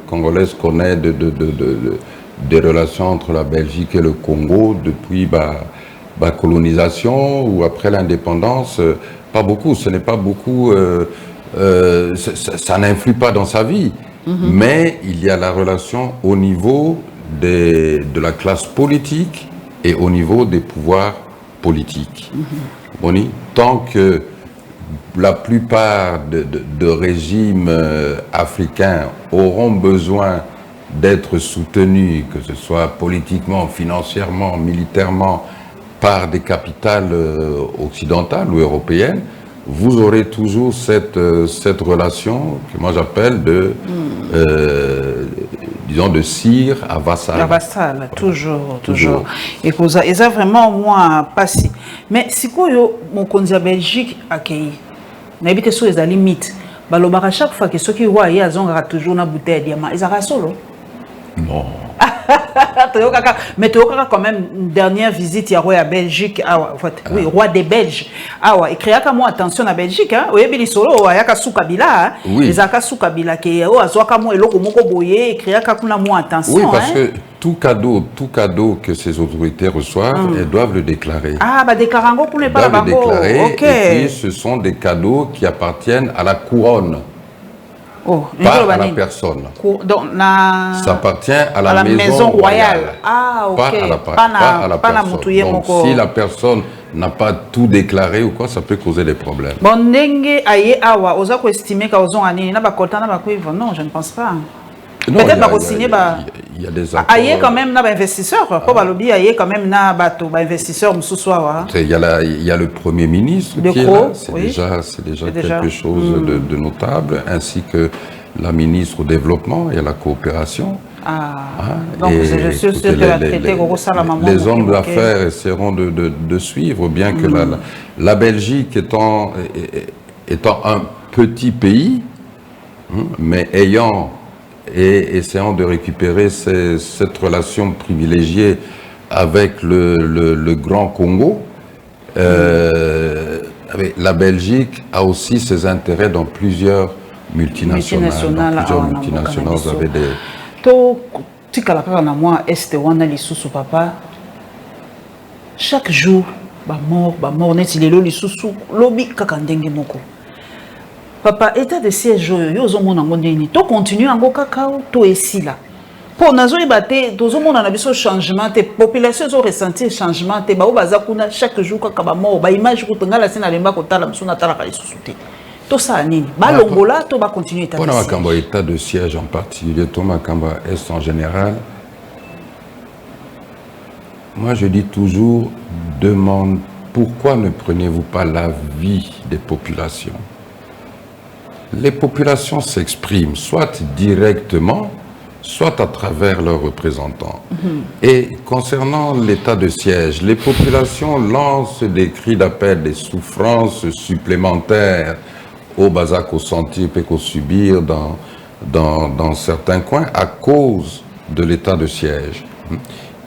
congolaise connaît des relations entre la Belgique et le Congo depuis la colonisation ou après l'indépendance? Pas beaucoup, ce n'est pas beaucoup, ça n'influe pas dans sa vie. Mais il y a la relation au niveau de la classe politique et au niveau des pouvoirs politiques. Tant que la plupart de régimes africains auront besoin d'être soutenus, que ce soit politiquement, financièrement, militairement, par des capitales occidentales ou européennes, vous aurez toujours cette relation que moi j'appelle disons de sire à vassal. À vassal, toujours. Et que ça vraiment moi passé. Mais si mon konzi Belgique accueilli, n'habite sur les limites. Balobara chaque fois que ceux qui voient ils ont toujours une bouteille de diamant, ils arrêtent solo. Non. Mais tu as quand même une dernière visite à roi Belgique, oui, roi des Belges. Et créer comme moi attention à Belgique, oui, bien solo, il y a sous Kabila, les aka sous Kabila qui azoa comme eloko moko boye, créer comme moi attention. Oui, parce que tout cadeau que ces autorités reçoivent, elles doivent le déclarer. Ah, bah déclarango pour ne pas le déclarer. Ok. Et puis ce sont des cadeaux qui appartiennent à la couronne. Pas à la personne. Donc, ça appartient à la maison royale. Ah, ok. Pas à la personne. Donc, si la personne n'a pas tout déclaré ou quoi, ça peut causer des problèmes. Bon, ndenge aye awa, oza ko estimer ka ozon ani na ba kotana ba kuiva. Non, je ne pense pas. Peut-être pas signer ba. Il y a des accords. Aye quand même na ba investisseur. Pour ba lobby aye quand même na bato ba investisseur mususwa. Il y a le Premier ministre qui est là. C'est déjà quelque chose de notable, ainsi que la ministre au développement et à la coopération. Donc je suis sûr que les hommes d'affaires essaieront de suivre, bien que la Belgique étant un petit pays, mais essayant de récupérer cette relation privilégiée avec le Grand Congo, la Belgique a aussi ses intérêts dans plusieurs multinationales. Vous avez des... Chaque jour, mort, net il est là, lobby kakandenge moko. Papa, état de siège, yo zomo nango ndeni. To continue ango kakao, to esi là. Pour nazo ibate, to zomo na biso changement, te population zo ressentir changement, te ba obaza kuna chaque jour kaka ba mort, ba image ko tengala sina lemba ko tala msuna tala ka lisusu te. To sa nini? Ba longola to ba continuer état de siège. Pour na état de siège en particulier, to makamba est en général. Moi, je dis toujours, pourquoi ne prenez-vous pas l'avis des populations? Les populations s'expriment, soit directement, soit à travers leurs représentants. Et concernant l'état de siège, les populations lancent des cris d'appel, des souffrances supplémentaires au bazar qu'on sentit et qu'on subir dans certains coins à cause de l'état de siège.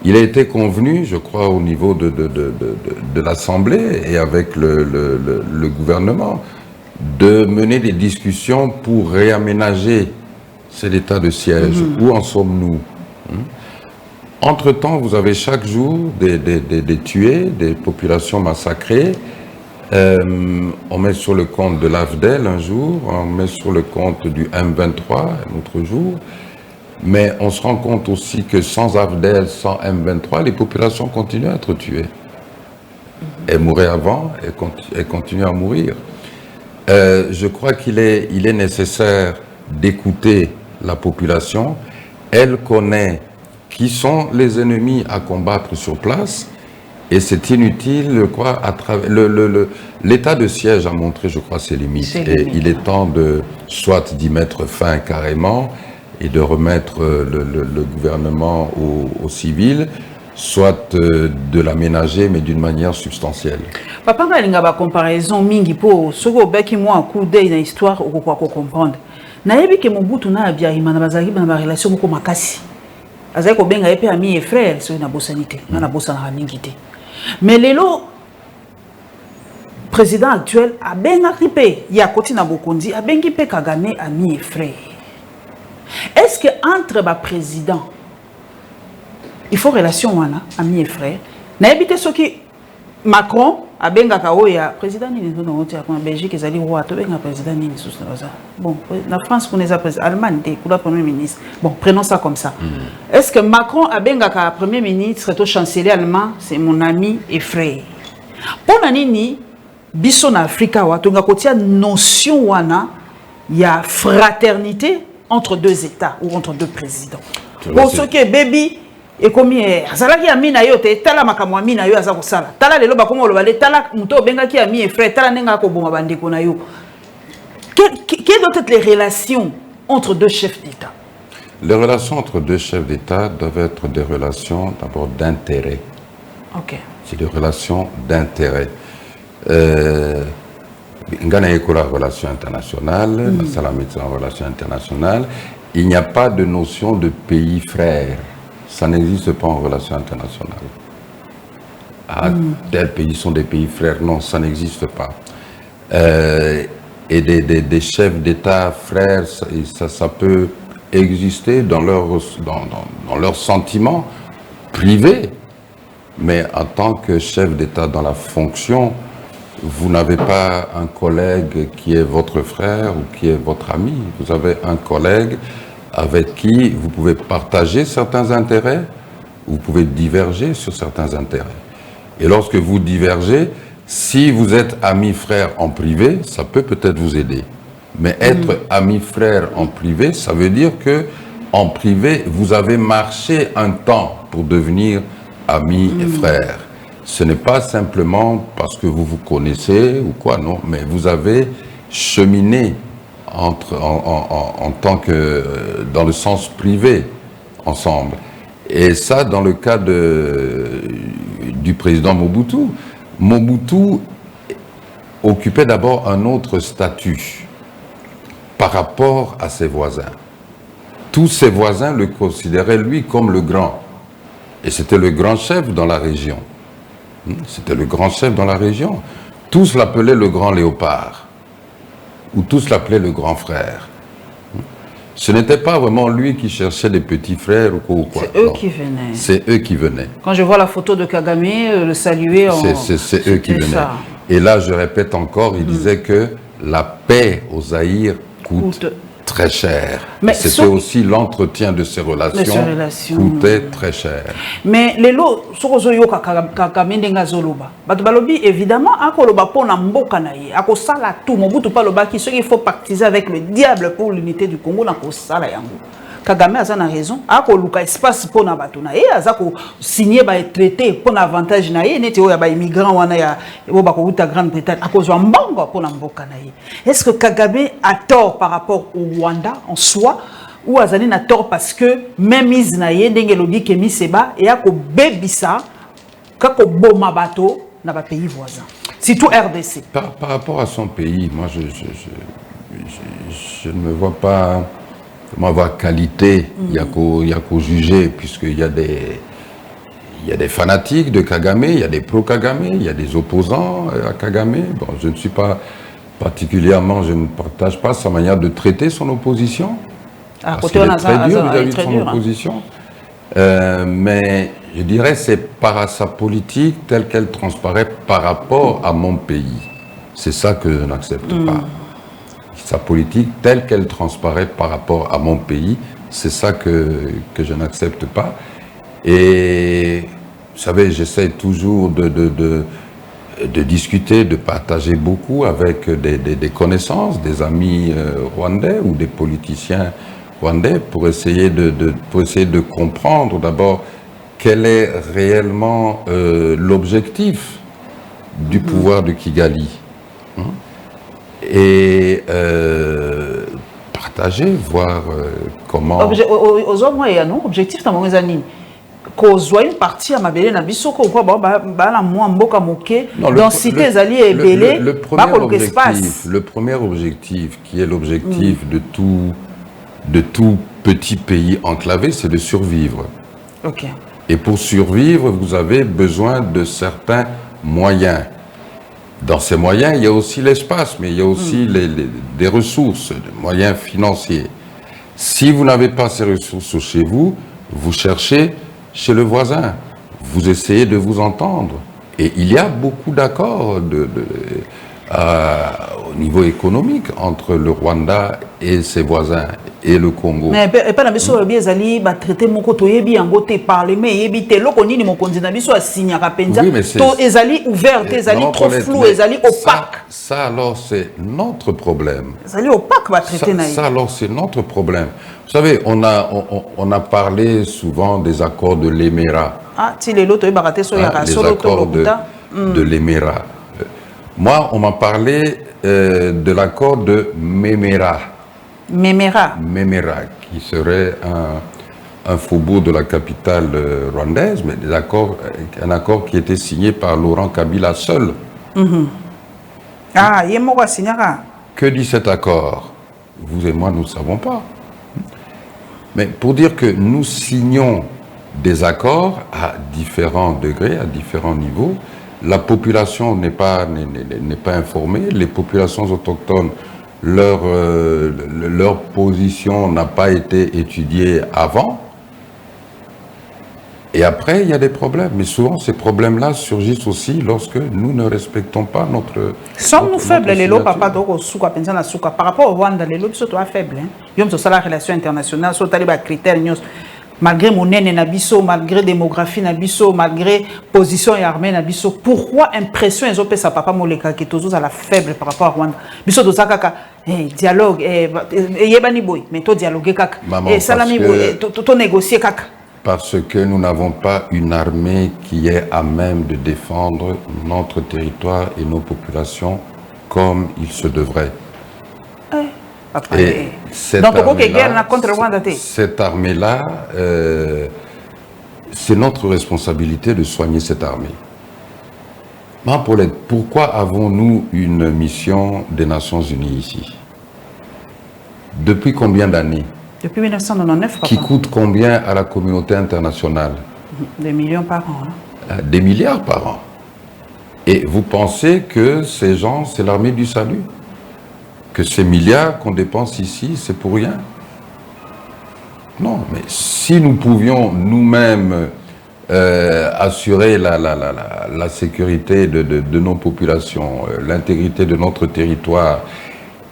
Il a été convenu, je crois, au niveau de l'Assemblée et avec le gouvernement, de mener des discussions pour réaménager C'est l'état de siège. Où en sommes-nous? Entre-temps, vous avez chaque jour des tués, des populations massacrées. On met sur le compte de l'AFDEL un jour, on met sur le compte du M23 un autre jour. Mais on se rend compte aussi que sans AFDEL, sans M23, les populations continuent à être tuées. Elles mouraient avant et continuent à mourir. Je crois qu'il est nécessaire d'écouter la population. Elle connaît qui sont les ennemis à combattre sur place. Et c'est inutile, je crois, à travers l'état de siège a montré, je crois, ses limites. Et il est temps soit d'y mettre fin carrément et de remettre le gouvernement aux civils, soit de l'aménager, mais d'une manière substantielle. Papa, il y a une comparaison mingi pour ce que moi un coup d'œil dans l'histoire ou quoi comprendre. Naebi que Mobutu na bien il m'a basé dans ma relation beaucoup makasi. Azai ko benga épée ami et frère sur une bossanité, na bossana mingité. Mais lelo président actuel a benga ripé, il y a côté na bokondi a bengi pe Kagame ami et frère. Est-ce que entre ba président il faut relation wana ami et frère? Naebi te soki Macron a benga kaoya président ni nous en Belgique ils allaient roi to benga président ni sous ça. Bon, la France connaît ça président Allemagne des pour premier ministre. Bon, prenons ça comme ça. Est-ce que Macron a benga ka premier ministre to chancelier allemand, c'est mon ami et frère. Pour nani biso na Afrika wa tonga kotia notion wana ya fraternité entre deux États ou entre deux présidents. Pour ce qui est baby et comme azalaki ami na yo te tala makamwa ami na yo aza kosala tala lelo ba komo lobale tala muto bengaki ami et frère tala nenga ko boma bandeko na yo. Quelles doivent être les relations entre deux chefs d'État? Les relations entre deux chefs d'État doivent être des relations d'abord d'intérêt. Ok. C'est des relations d'intérêt. Ngana ekola relation internationale, la salamité en relation internationale. Il n'y a pas de notion de pays frère. Ça n'existe pas en relation internationale. Ah, tels pays sont des pays frères. Non, ça n'existe pas. Et des chefs d'État frères, ça peut exister dans leurs sentiments privés. Mais en tant que chef d'État dans la fonction, vous n'avez pas un collègue qui est votre frère ou qui est votre ami. Vous avez un collègue avec qui vous pouvez partager certains intérêts, vous pouvez diverger sur certains intérêts. Et lorsque vous divergez, si vous êtes ami-frère en privé, ça peut peut-être vous aider. Mais être ami-frère en privé, ça veut dire que en privé, vous avez marché un temps pour devenir amis et frères. Ce n'est pas simplement parce que vous vous connaissez ou quoi, non, mais vous avez cheminé en tant que dans le sens privé ensemble. Et ça, dans le cas du président Mobutu, Mobutu occupait d'abord un autre statut par rapport à ses voisins. Tous ses voisins le considéraient, lui, comme le grand. Et c'était le grand chef dans la région. C'était le grand chef dans la région. Tous l'appelaient le grand léopard. Ou tous l'appelaient le grand frère. Ce n'était pas vraiment lui qui cherchait des petits frères ou quoi. C'est eux qui venaient. C'est eux qui venaient. Quand je vois la photo de Kagame, le saluer... C'est eux qui venaient. Ça. Et là, je répète encore, il disait que la paix au Zaïre coûte très cher. Mais c'était aussi l'entretien de ces relations coûtait très cher. Mais les lots, évidemment, il faut pactiser avec le diable pour l'unité du Congo. Kagame a raison. Akoluka espace pour na batuna et azako signer ba traité pour avantage na ye neti oya ba immigrant wana ya ba ko uta Grande-Bretagne à cause mbongo pour na mboka na ye. Est-ce que Kagame a tort par rapport au Rwanda en soi ou azali na tort parce que même mise na ye ndenge lobi ke miseba et ako bebisa kako boma bato na ba pays voisins. Surtout RDC. Par rapport à son pays, moi je ne me vois pas avoir qualité, il y a qu'au juger, puisqu'il y a des fanatiques de Kagame, il y a des pro-Kagame, il y a des opposants à Kagame. Bon, je ne suis pas particulièrement, je ne partage pas sa manière de traiter son opposition. Parce qu'il est très dur vis-à-vis de son opposition. Mais je dirais c'est par sa politique telle qu'elle transparaît par rapport à mon pays. C'est ça que je n'accepte pas. Sa politique telle qu'elle transparaît par rapport à mon pays, c'est ça que je n'accepte pas. Et vous savez, j'essaie toujours de discuter, de partager beaucoup avec des connaissances, des amis rwandais ou des politiciens rwandais pour essayer de comprendre d'abord quel est réellement l'objectif du pouvoir de Kigali. Et partager, voir comment... Aux hommes, il y a un objectif dans mon amis. Kozwa une partie à ma belle na biso ko kwa ba la moi mboka moké densité zali et belé le premier objectif qui est l'objectif de tout petit pays enclavé, c'est de survivre. OK. Et pour survivre, vous avez besoin de certains moyens. Dans ces moyens, il y a aussi l'espace, mais il y a aussi des ressources, des moyens financiers. Si vous n'avez pas ces ressources chez vous, vous cherchez chez le voisin, vous essayez de vous entendre. Et il y a beaucoup d'accords au niveau économique entre le Rwanda et ses voisins et le Congo. Mais pas na biso bien zali ba traiter moko to yebi yango te parler mais yebi te loko nini mokonzi na biso asigna ka penza to ezali ouvert ezali trop flou ezali opaque. Ça alors c'est notre problème. Ezali opaque ba traiter na ça alors c'est notre problème. Vous savez, on a parlé souvent des accords de l'Émirat. Ah, si les loto ba so ya les accords de l'Émirat. Moi, on m'a parlé de l'accord de Memera. Memera, qui serait un faubourg de la capitale rwandaise, mais un accord qui était signé par Laurent Kabila seul. Ah, il m'a signé. Que dit cet accord? Vous et moi, nous ne savons pas. Mais pour dire que nous signons des accords à différents degrés, à différents niveaux, la population n'est pas informée, les populations autochtones, leur position n'a pas été étudiée avant. Et après, il y a des problèmes. Mais souvent, ces problèmes-là surgissent aussi lorsque nous ne respectons pas notre... Sommes-nous faibles, les lots, papa, par rapport au Rwanda, les lots sont faibles. Ils ont la relation internationale, sont les critères. Malgré mon nabiso, malgré démographie nabiso, malgré position et armée nabiso, pourquoi impression ils ont fait ça papa moleka qui toujours à la faible par rapport à Rwanda. Biso to kaka dialogue yebani boy mais to dialoguer kaka et salami boy to négocier kaka. Parce que nous n'avons pas une armée qui est à même de défendre notre territoire et nos populations comme il se devrait. Et cette armée-là, c'est notre responsabilité de soigner cette armée. Paulette, pourquoi avons-nous une mission des Nations Unies ici? Depuis combien d'années? Depuis 1999, papa. Qui coûte combien à la communauté internationale? Des millions par an. Hein? Des milliards par an. Et vous pensez que ces gens, c'est l'armée du salut? Que ces milliards qu'on dépense ici, c'est pour rien? Non, mais si nous pouvions nous-mêmes assurer la sécurité de nos populations, l'intégrité de notre territoire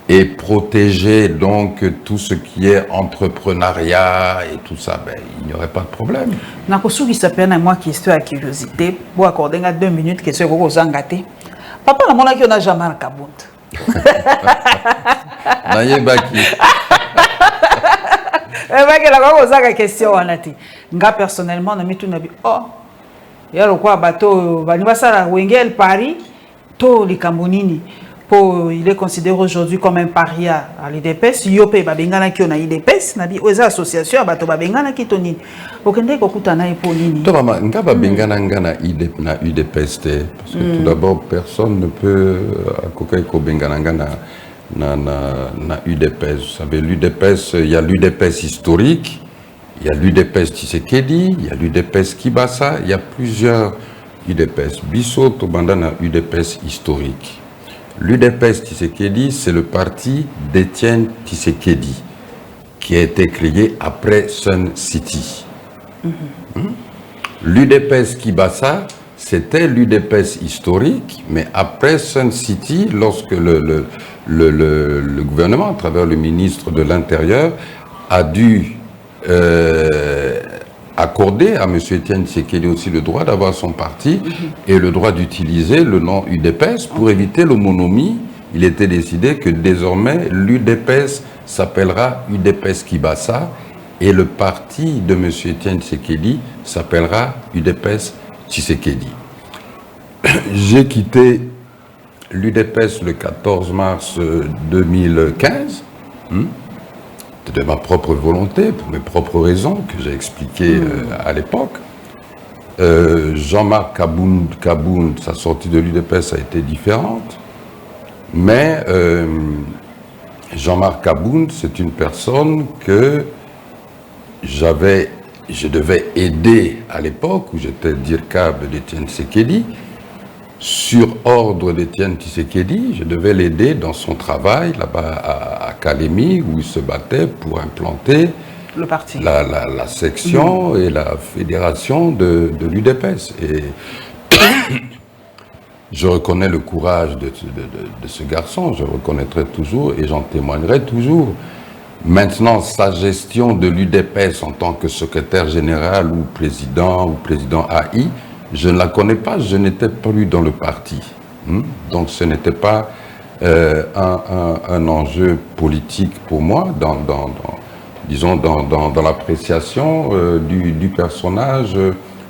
et protéger donc tout ce qui est entrepreneuriat et tout ça, ben, il n'y aurait pas de problème. Nakosuki s'appelle moi question à curiosité. Pour accorder 2 minutes que c'est au Zangate. Papa, la monnaie qui n'a jamais un Kabout. Question nga personnellement na mitu na bi yalo kwa bato bani basala wengel Paris to likambonini po il est considéré aujourd'hui comme un paria à l'IDPS yope babengana ki na IDPS na bi oza association bato babengana ki to nini okende kokutana e po nini to mama nga babengana ngana na UDPS parce que tout d'abord personne ne peut akokai ko bengana ngana na UDPS. Vous savez, l'UDPS, il y a l'UDPS historique, il y a l'UDPS Tshisekedi, il y a l'UDPS Kibasa, il y a plusieurs UDPS. Bisso Tobandana UDPS historique. L'UDPS Tshisekedi, c'est le parti d'Étienne Tshisekedi, qui a été créé après Sun City. L'UDPS Kibasa, c'était l'UDPS historique, mais après Sun City, lorsque le gouvernement, à travers le ministre de l'Intérieur, a dû accorder à M. Etienne Tshisekedi aussi le droit d'avoir son parti et le droit d'utiliser le nom UDPS pour éviter l'homonymie. Il était décidé que désormais l'UDPS s'appellera UDPS Kibasa et le parti de M. Etienne Tshisekedi s'appellera UDPS Tshisekedi. J'ai quitté l'UDPS le 14 mars 2015. De ma propre volonté, pour mes propres raisons que j'ai expliquées à l'époque. Jean-Marc Kabound, sa sortie de l'UDPS a été différente, mais Jean-Marc Kabound, c'est une personne que je devais aider à l'époque où j'étais DIRCAB d'Etienne Tshisekedi. Sur ordre d'Etienne Tshisekedi, je devais l'aider dans son travail là-bas à Kalemi, où il se battait pour implanter le parti, la section et la fédération de l'UDPS. Et je reconnais le courage de ce garçon, je le reconnaîtrai toujours et j'en témoignerai toujours. Maintenant, sa gestion de l'UDPS en tant que secrétaire général ou président AI, je ne la connais pas, je n'étais plus dans le parti. Donc ce n'était pas un enjeu politique pour moi dans l'appréciation du personnage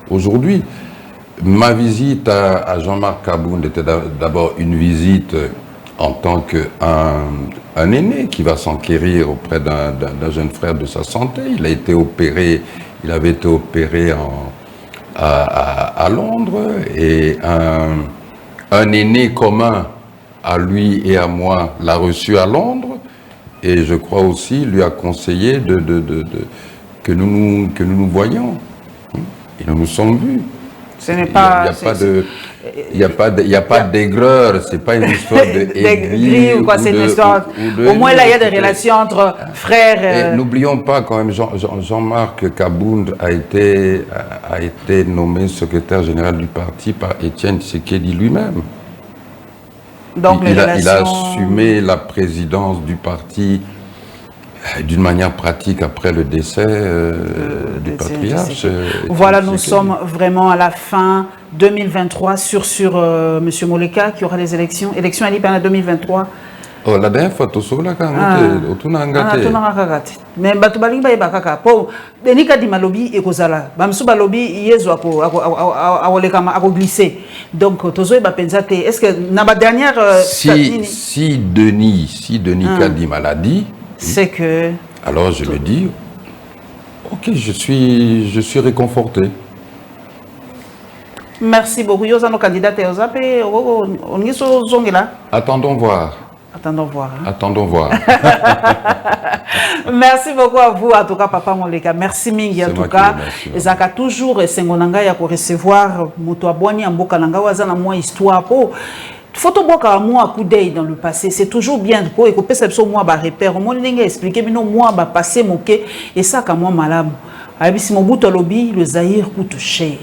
aujourd'hui. Ma visite à Jean-Marc Kabound était d'abord une visite en tant qu'un aîné qui va s'enquérir auprès d'un jeune frère de sa santé. Il avait été opéré à Londres et un aîné commun à lui et à moi l'a reçu à Londres et je crois aussi lui a conseillé que nous nous voyions. Et nous nous sommes vus. Ce n'est pas... Il n'y a pas d'aigreur, c'est pas une histoire d'aigri ou quoi, c'est une histoire... Au moins là, il y a des relations entre frères... N'oublions pas quand même, Jean-Marc Kabound a été nommé secrétaire général du parti par Etienne Tshisekedi lui-même. Donc il a assumé la présidence du parti d'une manière pratique après le décès du patriarche. Voilà, nous sommes vraiment à la fin 2023 sur M. Moleka qui aura les élections. Élections à l'IPAN 2023. Oh, la dernière fois, tu mais batu balingi ba kaka po denika di malobi ekozala bamsu balobi yezo akolekama akoglisser donc tozo ba pensate est-ce que na ba dernière si Denis Kadi maladie c'est que alors je me dis ok, je suis réconforté. Merci beaucoup. Yozano candidat Ozape ongiso zongela. Attendons voir. Attendons voir. Hein? Attendons voir. Merci beaucoup à vous, en tout cas, Papa Moleka. Merci Mingi, en tout cas. Ezaka toujours Sengonanga ya ko recevoir Moto Abwani Amboka Nanga wazana moi histoire po. Photo boka moi coup d'œil dans le passé, c'est toujours bien pour écouter cette moi ba repère. Moi n'inga expliquer mais non moi ba passé moké et ça ka moi malamu. Abisi Mobutu lobby le Zaïre coûte cher.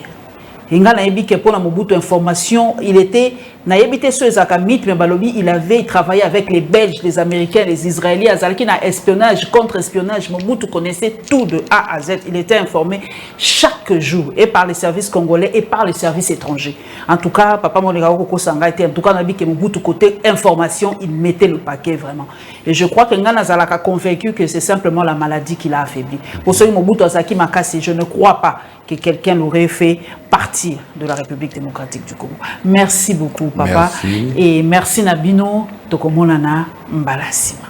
Inga na yebi ke pour la Mobutu information, il était na yebité sur ezaka mythe mais balobi il avait travaillé avec les Belges, les Américains, les Israéliens, azalaki na espionnage, contre-espionnage. Mobutu connaissait tout de A à Z, il était informé chaque jour et par les services congolais et par les services étrangers. En tout cas, Papa Moleka Koko Sanga était en tout cas na bi ke Mobutu côté information, il mettait le paquet vraiment. Et je crois que Ngana Zalaka convaincu que c'est simplement la maladie qui l'a affaibli. Pour ceux qui Mobutu Azaki Makasi, je ne crois pas que quelqu'un l'aurait fait partir de la République démocratique du Congo. Merci beaucoup, Papa. Merci. Et merci Nabino Tokomonana Mbalasima.